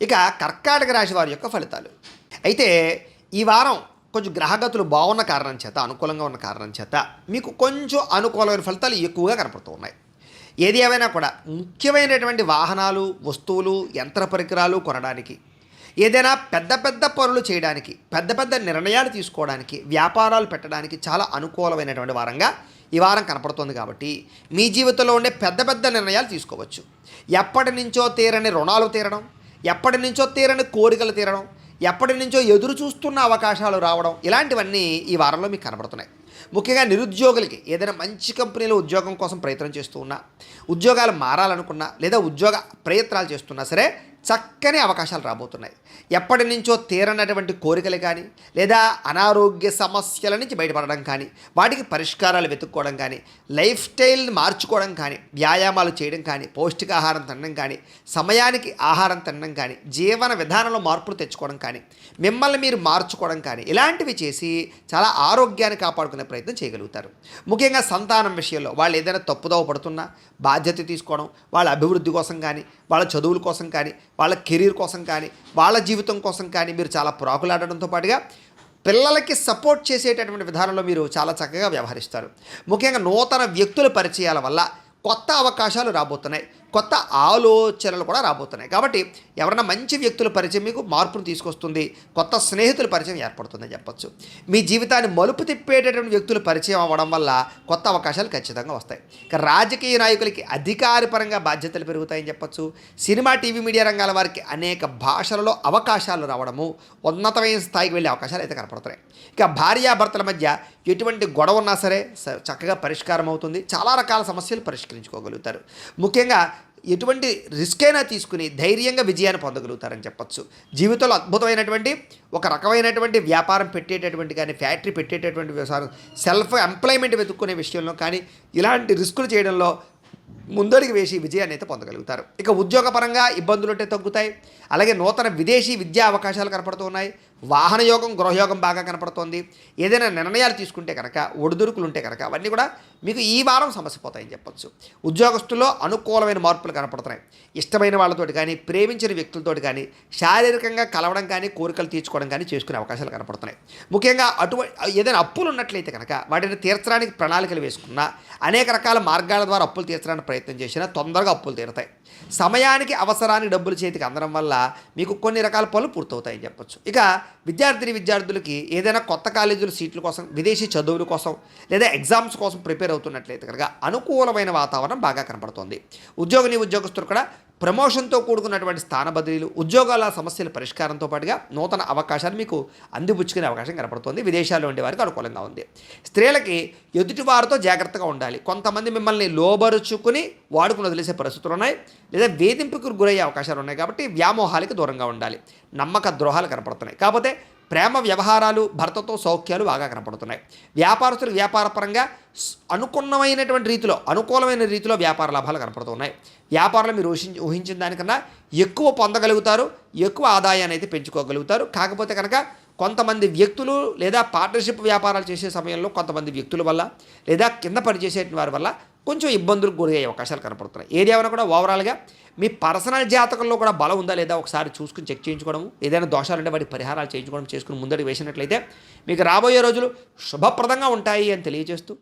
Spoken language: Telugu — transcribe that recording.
ఇక కర్కాటక రాశి వారి యొక్క ఫలితాలు. అయితే ఈ వారం కొంచెం గ్రహగతులు బాగున్న కారణం చేత, అనుకూలంగా ఉన్న కారణం చేత మీకు కొంచెం అనుకూలమైన ఫలితాలు ఎక్కువగా కనపడుతూ ఉన్నాయి. ఏది ఏమైనా కూడా ముఖ్యమైనటువంటి వాహనాలు, వస్తువులు, యంత్ర పరికరాలు కొనడానికి, ఏదైనా పెద్ద పెద్ద పనులు చేయడానికి, పెద్ద పెద్ద నిర్ణయాలు తీసుకోవడానికి, వ్యాపారాలు పెట్టడానికి చాలా అనుకూలమైనటువంటి వారంగా ఈ వారం కనపడుతుంది. కాబట్టి మీ జీవితంలో ఉండే పెద్ద పెద్ద నిర్ణయాలు తీసుకోవచ్చు. ఎప్పటి నుంచో తీరని రుణాలు తీరడం, ఎప్పటి నుంచో తీరని కోరికలు తీరడం, ఎప్పటి నుంచో ఎదురు చూస్తున్న అవకాశాలు రావడం, ఇలాంటివన్నీ ఈ వారంలో మీకు కనబడుతున్నాయి. ముఖ్యంగా నిరుద్యోగులకి ఏదైనా మంచి కంపెనీలో ఉద్యోగం కోసం ప్రయత్నం చేస్తూ ఉన్నా, ఉద్యోగాలు మారాలనుకున్నా, లేదా ఉద్యోగ ప్రయత్నాలు చేస్తున్నా సరే చక్కని అవకాశాలు రాబోతున్నాయి. ఎప్పటి నుంచో తీరనటువంటి కోరికలు కానీ, లేదా అనారోగ్య సమస్యల నుంచి బయటపడడం కానీ, వాటికి పరిష్కారాలు వెతుక్కోవడం కానీ, లైఫ్ స్టైల్ని మార్చుకోవడం కానీ, వ్యాయామాలు చేయడం కానీ, పౌష్టికాహారం తినడం కానీ, సమయానికి ఆహారం తినడం కానీ, జీవన విధానంలో మార్పులు తెచ్చుకోవడం కానీ, మిమ్మల్ని మీరు మార్చుకోవడం కానీ, ఇలాంటివి చేసి చాలా ఆరోగ్యాన్ని కాపాడుకునే ప్రయత్నం చేయగలుగుతారు. ముఖ్యంగా సంతానం విషయంలో వాళ్ళు ఏదైనా తప్పుదోవ పడుతున్నా బాధ్యత తీసుకోవడం, వాళ్ళ అభివృద్ధి కోసం కానీ, వాళ్ళ చదువుల కోసం కానీ, వాళ్ళ కెరీర్ కోసం కానీ, వాళ్ళ జీవితం కోసం కానీ మీరు చాలా ప్రాకులాడడంతో పాటుగా పిల్లలకి సపోర్ట్ చేసేటటువంటి విధానంలో మీరు చాలా చక్కగా వ్యవహరిస్తారు. ముఖ్యంగా నూతన వ్యక్తుల పరిచయాల వల్ల కొత్త అవకాశాలు రాబోతున్నాయి, కొత్త ఆలోచనలు కూడా రాబోతున్నాయి. కాబట్టి ఎవరైనా మంచి వ్యక్తుల పరిచయం మీకు మార్పును తీసుకొస్తుంది, కొత్త స్నేహితుల పరిచయం ఏర్పడుతుందని చెప్పచ్చు. మీ జీవితాన్ని మలుపు తిప్పేటటువంటి వ్యక్తుల పరిచయం అవ్వడం వల్ల కొత్త అవకాశాలు ఖచ్చితంగా వస్తాయి. ఇక రాజకీయ నాయకులకి అధికారపరంగా బాధ్యతలు పెరుగుతాయని చెప్పచ్చు. సినిమా, టీవీ, మీడియా రంగాల వారికి అనేక భాషలలో అవకాశాలు రావడము, ఉన్నతమైన స్థాయికి వెళ్ళే అవకాశాలు అయితే కనపడుతున్నాయి. ఇక భార్యాభర్తల మధ్య ఎటువంటి గొడవ ఉన్నా సరే చక్కగా పరిష్కారం అవుతుంది. చాలా రకాల సమస్యలు పరిష్కరించుకోగలుగుతారు. ముఖ్యంగా ఎటువంటి రిస్క్ అయినా తీసుకుని ధైర్యంగా విజయాన్ని పొందగలుగుతారని చెప్పచ్చు. జీవితంలో అద్భుతమైనటువంటి ఒక రకమైనటువంటి వ్యాపారం పెట్టేటటువంటి కానీ, ఫ్యాక్టరీ పెట్టేటటువంటి వ్యవసాయం, సెల్ఫ్ ఎంప్లాయ్మెంట్ వెతుక్కునే విషయంలో కానీ, ఇలాంటి రిస్కులు చేయడంలో ముందడుగు వేసి విజయాన్ని అయితే పొందగలుగుతారు. ఇక ఉద్యోగపరంగా ఇబ్బందులు ఉంటే తగ్గుతాయి. అలాగే నూతన విదేశీ విద్యా అవకాశాలు కనపడుతూ ఉన్నాయి. వాహన యోగం, గృహయోగం బాగా కనపడుతోంది. ఏదైనా నిర్ణయాలు తీసుకుంటే కనుక, ఒడిదుడుకులు ఉంటే కనుక అవన్నీ కూడా మీకు ఈ వారం సమస్య పోతాయని చెప్పచ్చు. ఉద్యోగస్తుల్లో అనుకూలమైన మార్పులు కనపడుతున్నాయి. ఇష్టమైన వాళ్ళతోటి కానీ, ప్రేమించిన వ్యక్తులతోటి కానీ శారీరకంగా కలవడం కానీ, కోరికలు తీర్చుకోవడం కానీ చేసుకునే అవకాశాలు కనపడుతున్నాయి. ముఖ్యంగా ఏదైనా అప్పులు ఉన్నట్లయితే కనుక వాటిని తీర్చడానికి ప్రణాళికలు వేసుకున్నా, అనేక రకాల మార్గాల ద్వారా అప్పులు తీర్చడానికి ప్రయత్నం చేసినా తొందరగా అప్పులు తీరుతాయి. సమయానికి అవసరానికి డబ్బులు చేతికి అందడం వల్ల మీకు కొన్ని రకాల పనులు పూర్తవుతాయని చెప్పచ్చు. ఇక విద్యార్థులకి ఏదైనా కొత్త కాలేజీల సీట్ల కోసం, విదేశీ చదువుల కోసం, లేదా ఎగ్జామ్స్ కోసం ప్రిపేర్ అవుతున్నట్లయితే కనుక అనుకూలమైన వాతావరణం బాగా కనపడుతోంది. ఉద్యోగస్తులు కూడా ప్రమోషన్తో కూడుకున్నటువంటి స్థాన బదిలీలు, ఉద్యోగాల సమస్యల పరిష్కారంతో పాటుగా నూతన అవకాశాలు మీకు అందిపుచ్చుకునే అవకాశం కనపడుతుంది. విదేశాల్లో ఉండే వారికి అనుకూలంగా ఉంది. స్త్రీలకి ఎదుటివారితో జాగ్రత్తగా ఉండాలి. కొంతమంది మిమ్మల్ని లోబరుచుకుని వాడుకుని వదిలేసే పరిస్థితులు ఉన్నాయి, లేదా వేధింపుకు గురయ్యే అవకాశాలు ఉన్నాయి. కాబట్టి వ్యామోహాలకి దూరంగా ఉండాలి. నమ్మక ద్రోహాలు కనపడుతున్నాయి. కాకపోతే ప్రేమ వ్యవహారాలు, భర్తతో సౌఖ్యాలు బాగా కనపడుతున్నాయి. వ్యాపారస్తులు వ్యాపారపరంగా అనుకూలమైన రీతిలో వ్యాపార లాభాలు కనపడుతున్నాయి. వ్యాపారంలో మీరు ఊహించిన దానికన్నా ఎక్కువ పొందగలుగుతారు, ఎక్కువ ఆదాయాన్ని అయితే పెంచుకోగలుగుతారు. కాకపోతే కనుక కొంతమంది వ్యక్తులు, లేదా పార్ట్నర్షిప్ వ్యాపారాలు చేసే సమయంలో కొంతమంది వ్యక్తుల వల్ల, లేదా కింద పనిచేసే వారి వల్ల కొంచెం ఇబ్బందులకు గురయ్యే అవకాశాలు కనపడుతున్నాయి. ఏదేమైనా కూడా ఓవరాల్గా మీ పర్సనల్ జాతకంలో కూడా బలం ఉందా లేదా ఒకసారి చూసుకుని చెక్ చేయించుకోవడం, ఏదైనా దోషాలు ఉంటే వాటి పరిహారాలు చేసుకుని ముందడుగు వేసినట్లయితే మీకు రాబోయే రోజులు శుభప్రదంగా ఉంటాయి అని తెలియజేస్తూ